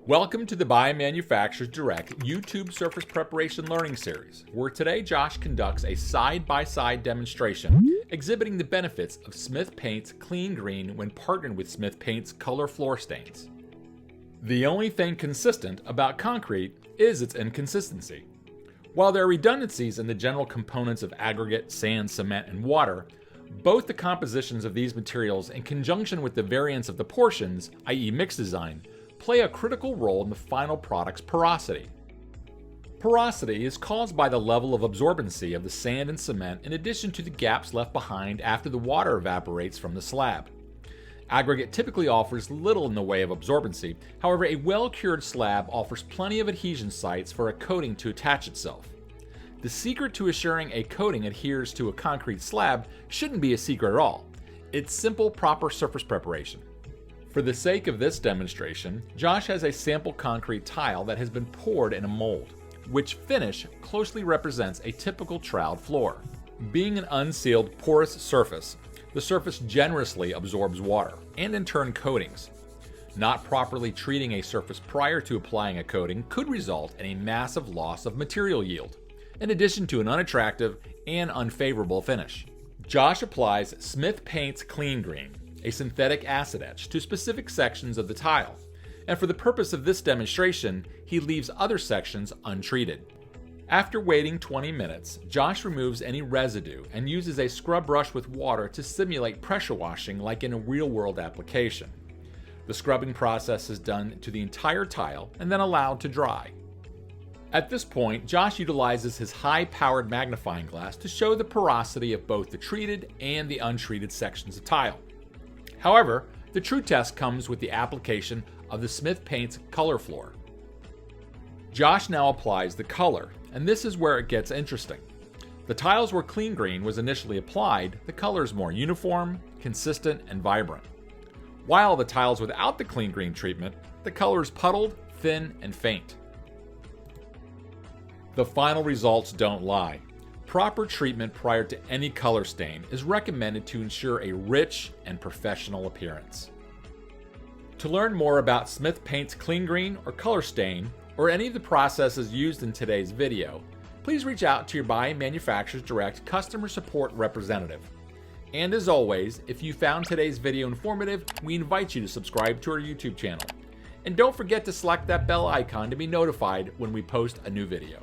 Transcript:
Welcome to the Biomanufacturers Direct YouTube Surface Preparation Learning Series, where today Josh conducts a side-by-side demonstration exhibiting the benefits of Smith Paint's Clean Green when partnered with Smith Paint's Color Floor Stains. The only thing consistent about concrete is its inconsistency. While there are redundancies in the general components of aggregate, sand, cement, and water, both the compositions of these materials in conjunction with the variance of the portions, i.e. mix design, play a critical role in the final product's porosity. Porosity is caused by the level of absorbency of the sand and cement in addition to the gaps left behind after the water evaporates from the slab. Aggregate typically offers little in the way of absorbency, however a well-cured slab offers plenty of adhesion sites for a coating to attach itself. The secret to assuring a coating adheres to a concrete slab shouldn't be a secret at all. It's simple, proper surface preparation. For the sake of this demonstration, Josh has a sample concrete tile that has been poured in a mold, which finish closely represents a typical trowel floor. Being an unsealed, porous surface, the surface generously absorbs water, and in turn coatings. Not properly treating a surface prior to applying a coating could result in a massive loss of material yield, in addition to an unattractive and unfavorable finish. Josh applies Smith Paint's Clean Green, a synthetic acid etch, to specific sections of the tile, and for the purpose of this demonstration, he leaves other sections untreated. After waiting 20 minutes, Josh removes any residue and uses a scrub brush with water to simulate pressure washing like in a real-world application. The scrubbing process is done to the entire tile and then allowed to dry. At this point, Josh utilizes his high-powered magnifying glass to show the porosity of both the treated and the untreated sections of tile. However, the true test comes with the application of the Smith Paint's Color Floor. Josh now applies the color, and this is where it gets interesting. The tiles where Clean Green was initially applied, the color is more uniform, consistent, and vibrant. While the tiles without the Clean Green treatment, the color is puddled, thin, and faint. The final results don't lie. Proper treatment prior to any color stain is recommended to ensure a rich and professional appearance. To learn more about Smith Paint's Clean Green or Color Stain, or any of the processes used in today's video, please reach out to your Biomanufacturers Direct customer support representative. And as always, if you found today's video informative, we invite you to subscribe to our YouTube channel. And don't forget to select that bell icon to be notified when we post a new video.